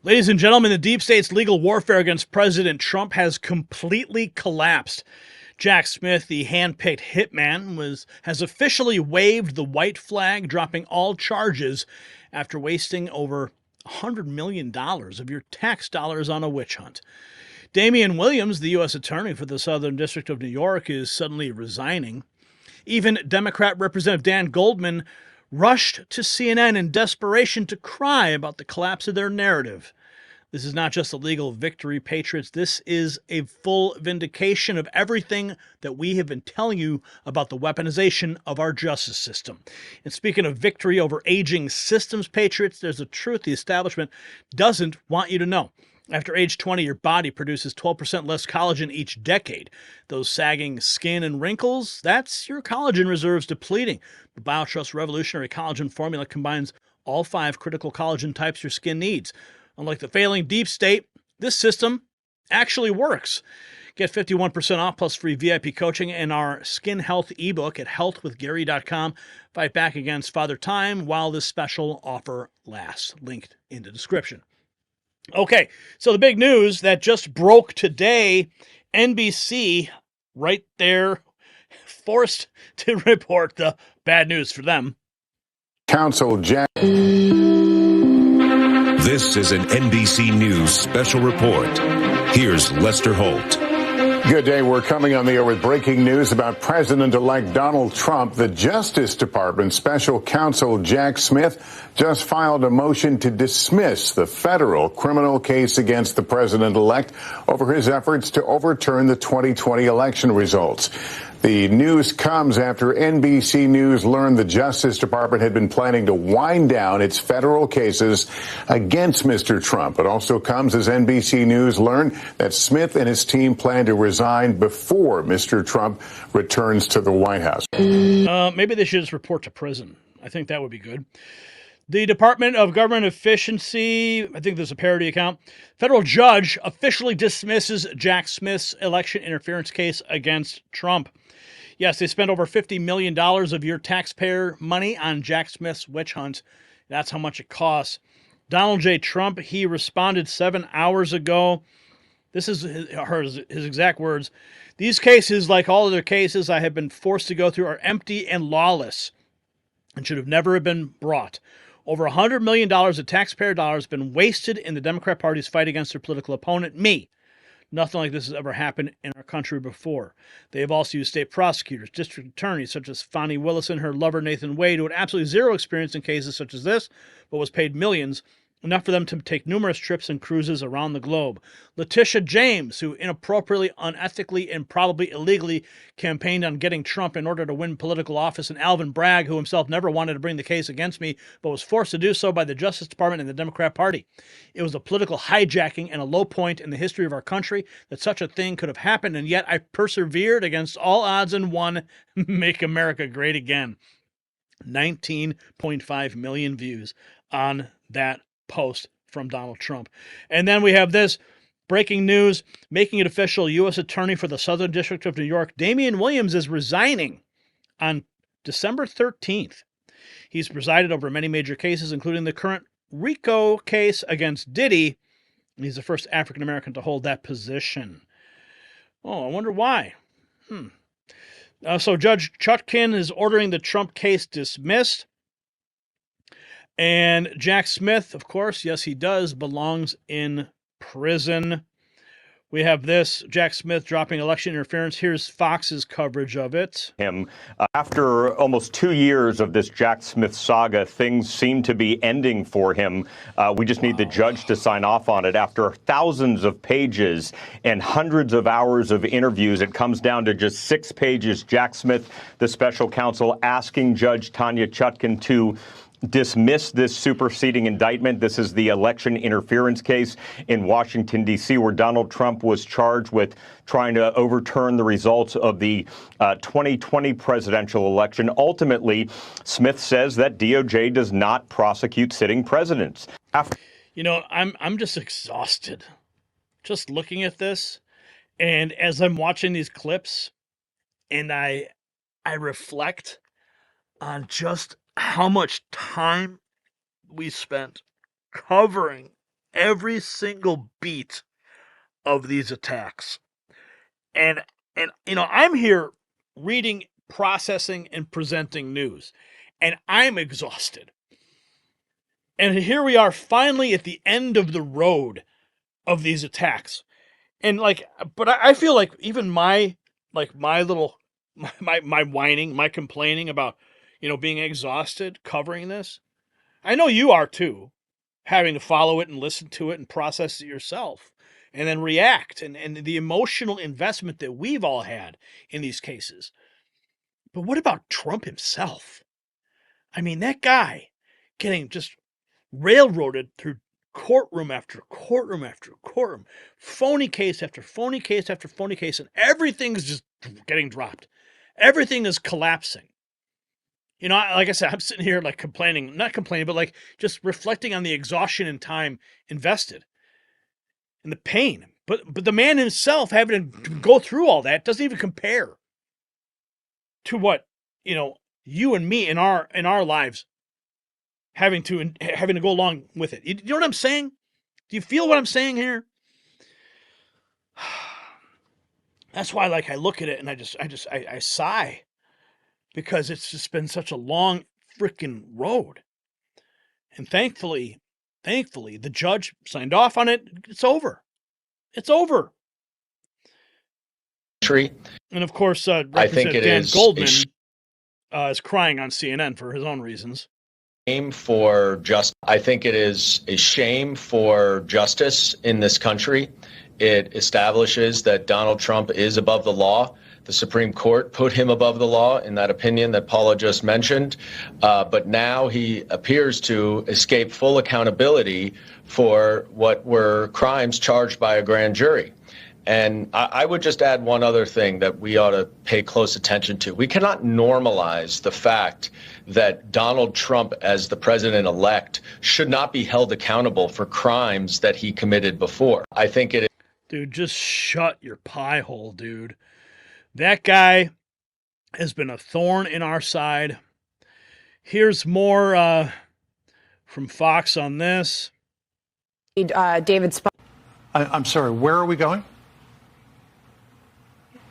Ladies and gentlemen, the deep state's legal warfare against President Trump has completely collapsed. Jack Smith, the handpicked hitman, has officially waved the white flag, dropping all charges after wasting over $100 million of your tax dollars on a witch hunt. Damian Williams, the U.S. Attorney for the Southern District of New York, is suddenly resigning. Even Democrat Representative Dan Goldman rushed to CNN in desperation to cry about the collapse of their narrative. This is not just a legal victory, patriots. This is a full vindication of everything that we have been telling you about the weaponization of our justice system. And speaking of victory over aging systems, patriots, there's a truth the establishment doesn't want you to know. After age 20, your body produces 12% less collagen each decade. Those sagging skin and wrinkles, that's your collagen reserves depleting. The BioTrust Revolutionary Collagen Formula combines all 5 critical collagen types your skin needs. Unlike the failing deep state, this system actually works. Get 51% off plus free VIP coaching and our skin health ebook at healthwithgary.com. Fight back against Father Time while this special offer lasts. Linked in the description. Okay, so the big news that just broke today, NBC right there forced to report the bad news for them. Counsel Jack. This is an NBC News special report. Here's Lester Holt. Good day. We're coming on the air with breaking news about President-elect Donald Trump. The Justice Department Special Counsel Jack Smith just filed a motion to dismiss the federal criminal case against the president-elect over his efforts to overturn the 2020 election results. The news comes after NBC News learned the Justice Department had been planning to wind down its federal cases against Mr. Trump. It also comes as NBC News learned that Smith and his team plan to resign before Mr. Trump returns to the White House. Maybe they should just report to prison. I think that would be good. The Department of Government Efficiency, I think there's a parody account. Federal judge officially dismisses Jack Smith's election interference case against Trump. Yes, they spent over $50 million of your taxpayer money on Jack Smith's witch hunt. That's how much it costs. Donald J. Trump, he responded 7 hours ago. This is his exact words. These cases, like all other cases I have been forced to go through, are empty and lawless and should have never been brought. Over $100 million of taxpayer dollars have been wasted in the Democrat Party's fight against their political opponent, me. Nothing like this has ever happened in our country before. They have also used state prosecutors, district attorneys such as Fani Willis and her lover Nathan Wade, who had absolutely zero experience in cases such as this, but was paid millions, enough for them to take numerous trips and cruises around the globe. Letitia James, who inappropriately, unethically, and probably illegally campaigned on getting Trump in order to win political office, and Alvin Bragg, who himself never wanted to bring the case against me, but was forced to do so by the Justice Department and the Democrat Party. It was a political hijacking and a low point in the history of our country that such a thing could have happened, and yet I persevered against all odds and won. Make America Great Again. 19.5 million views on that post from Donald Trump. And then we have this breaking news, making it official. U.S. Attorney for the Southern District of New York, Damian Williams, is resigning on December 13th. He's presided over many major cases, including the current RICO case against Diddy. He's the first African-American to hold that position. Oh, I wonder why. So Judge Chutkin is ordering the Trump case dismissed. And Jack Smith, of course, yes, he does, belongs in prison. We have this, Jack Smith dropping election interference. Here's Fox's coverage of it. After almost 2 years of this Jack Smith saga, things seem to be ending for him. We just need the judge to sign off on it. After thousands of pages and hundreds of hours of interviews, it comes down to just 6 pages. Jack Smith, the special counsel, asking Judge Tanya Chutkin to dismiss this superseding indictment. This is the election interference case in Washington, D.C., where Donald Trump was charged with trying to overturn the results of the 2020 presidential election. Ultimately, Smith says that DOJ does not prosecute sitting presidents. I'm just exhausted just looking at this. And as I'm watching these clips and I reflect on just how much time we spent covering every single beat of these attacks. And I'm here reading, processing, and presenting news, and I'm exhausted. And here we are finally at the end of the road of these attacks. And but I feel like even my whining, my complaining about, being exhausted covering this. I know you are too, having to follow it and listen to it and process it yourself and then react, and the emotional investment that we've all had in these cases. But what about Trump himself? I mean, that guy getting just railroaded through courtroom after courtroom after courtroom, phony case after phony case after phony case, and everything's just getting dropped. Everything is collapsing. Like I said, I'm sitting here not complaining, but just reflecting on the exhaustion and time invested and the pain. But the man himself having to go through all that doesn't even compare to what, you and me in our lives having to go along with it. You know what I'm saying? Do you feel what I'm saying here? That's why, I look at it and I sigh, because it's just been such a long freaking road. And thankfully, the judge signed off on it. It's over. It's over. And of course, Representative Dan Goldman is crying on CNN for his own reasons. I think it is a shame for justice in this country. It establishes that Donald Trump is above the law. The Supreme Court put him above the law in that opinion that Paula just mentioned. But now he appears to escape full accountability for what were crimes charged by a grand jury. And I would just add one other thing that we ought to pay close attention to. We cannot normalize the fact that Donald Trump, as the president-elect, should not be held accountable for crimes that he committed before. I think it is. Dude, just shut your pie hole, dude. That guy has been a thorn in our side. Here's more from Fox on this. David Spunk. I'm sorry, where are we going?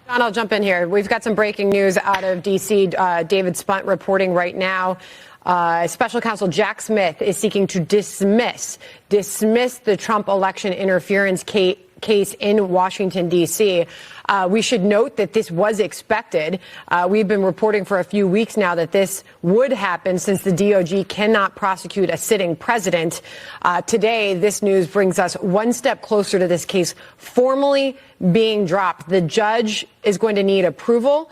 John, I'll jump in here. We've got some breaking news out of D.C. David Spunt reporting right now. Special Counsel Jack Smith is seeking to dismiss the Trump election interference case in Washington, D.C. We should note that this was expected. We've been reporting for a few weeks now that this would happen since the DOJ cannot prosecute a sitting president. Today, this news brings us one step closer to this case formally being dropped. The judge is going to need approval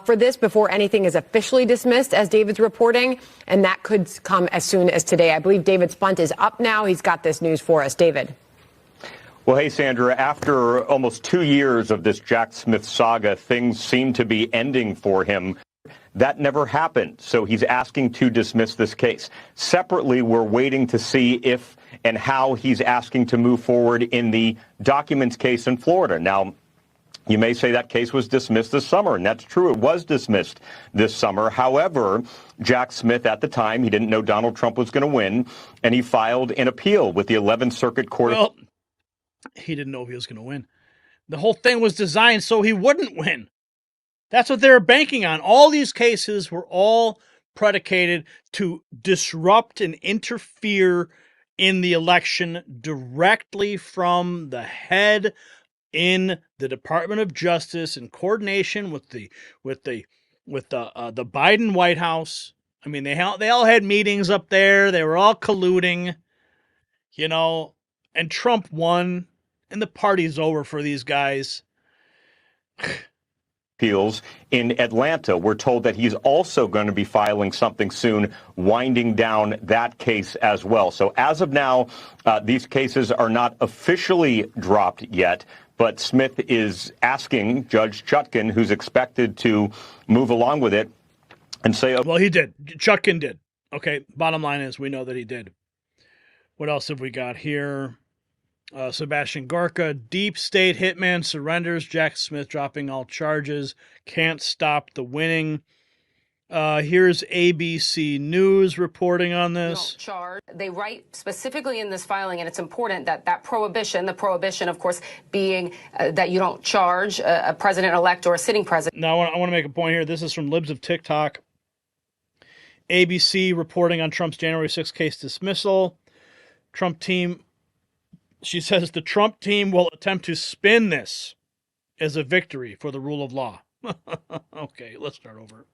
for this before anything is officially dismissed, as David's reporting, and that could come as soon as today. I believe David Spunt is up now. He's got this news for us. David. Well, hey, Sandra, after almost 2 years of this Jack Smith saga, things seem to be ending for him. That never happened, so he's asking to dismiss this case. Separately, we're waiting to see if and how he's asking to move forward in the documents case in Florida. Now, you may say that case was dismissed this summer, and that's true. It was dismissed this summer. However, Jack Smith, at the time, he didn't know Donald Trump was going to win, and he filed an appeal with the 11th Circuit Court. Well, he didn't know if he was going to win. The whole thing was designed so he wouldn't win. That's what they were banking on. All these cases were all predicated to disrupt and interfere in the election directly from the head in the Department of Justice in coordination with the Biden White House. I mean, they all had meetings up there. They were all colluding, and Trump won, and the party's over for these guys. Appeals in Atlanta. We're told that he's also going to be filing something soon, winding down that case as well. So as of now, these cases are not officially dropped yet, but Smith is asking Judge Chutkan, who's expected to move along with it, and say, well, he did. Chutkan did. Okay, bottom line is we know that he did. What else have we got here? Sebastian Gorka, deep state hitman surrenders. Jack Smith dropping all charges. Can't stop the winning. Here's ABC News reporting on this. Charge. They write specifically in this filing, and it's important that that prohibition, the prohibition, of course, being that you don't charge a president-elect or a sitting president. Now, I want to make a point here. This is from Libs of TikTok. ABC reporting on Trump's January 6th case dismissal. Trump team, she says the Trump team will attempt to spin this as a victory for the rule of law. Okay, let's start over.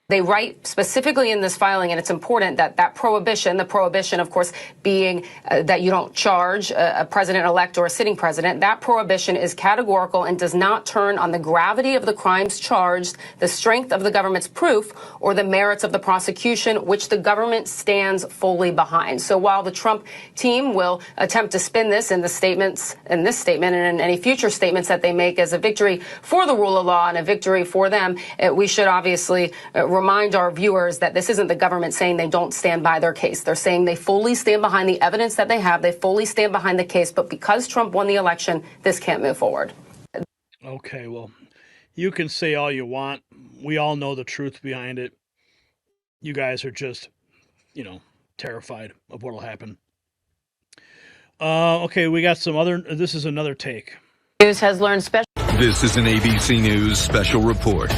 They write specifically in this filing, and it's important that that prohibition, the prohibition, of course, being that you don't charge a president-elect or a sitting president, that prohibition is categorical and does not turn on the gravity of the crimes charged, the strength of the government's proof, or the merits of the prosecution, which the government stands fully behind. So while the Trump team will attempt to spin this in the statements, in this statement and in any future statements that they make as a victory for the rule of law and a victory for them, we should obviously remind our viewers that this isn't the government saying they don't stand by their case. They're saying they fully stand behind the evidence that they have. They fully stand behind the case. But because Trump won the election, this can't move forward. Okay, well, you can say all you want. We all know the truth behind it. You guys are just, terrified of what will happen. Okay, we got some other, this is another take. News has learned special. This is an ABC News special report.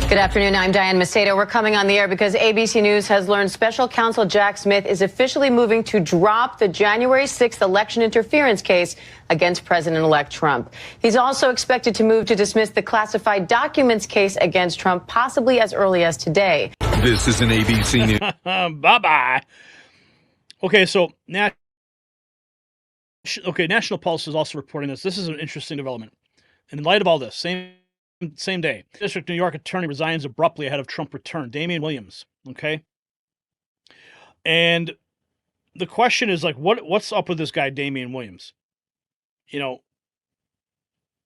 Good afternoon. I'm Diane Macedo. We're coming on the air because ABC News has learned special counsel Jack Smith is officially moving to drop the January 6th election interference case against President-elect Trump. He's also expected to move to dismiss the classified documents case against Trump, possibly as early as today. This is an ABC News. Bye-bye. Okay, so National Pulse is also reporting this. This is an interesting development. And in light of all this, same day, District New York attorney resigns abruptly ahead of Trump return. Damian Williams, okay? And the question is, what's up with this guy, Damian Williams?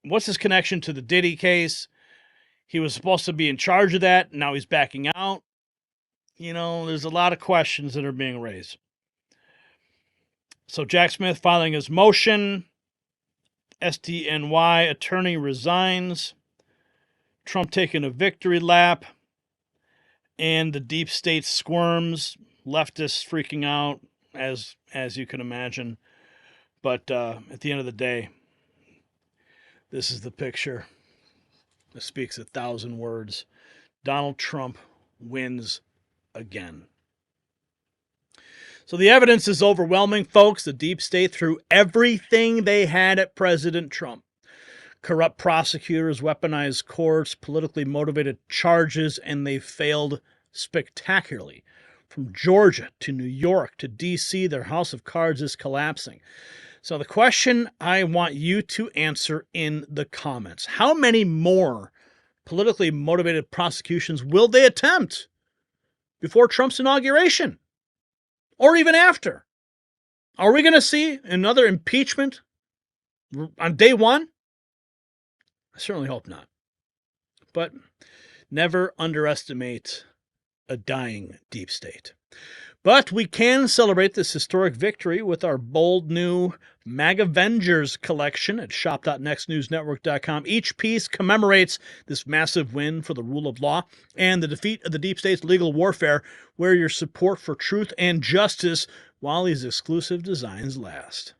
What's his connection to the Diddy case? He was supposed to be in charge of that. Now he's backing out. There's a lot of questions that are being raised. So Jack Smith filing his motion. SDNY attorney resigns. Trump taking a victory lap, and the deep state squirms, leftists freaking out, as you can imagine. But at the end of the day, this is the picture that speaks 1,000 words. Donald Trump wins again. So the evidence is overwhelming, folks. The deep state threw everything they had at President Trump. Corrupt prosecutors, weaponized courts, politically motivated charges, and they failed spectacularly. From Georgia to New York to D.C., their house of cards is collapsing. So the question I want you to answer in the comments: how many more politically motivated prosecutions will they attempt before Trump's inauguration? Or even after? Are we going to see another impeachment on day one? I certainly hope not. But never underestimate a dying deep state. But we can celebrate this historic victory with our bold new MAGAvengers collection at shop.nextnewsnetwork.com. Each piece commemorates this massive win for the rule of law and the defeat of the deep state's legal warfare. Wear your support for truth and justice while these exclusive designs last.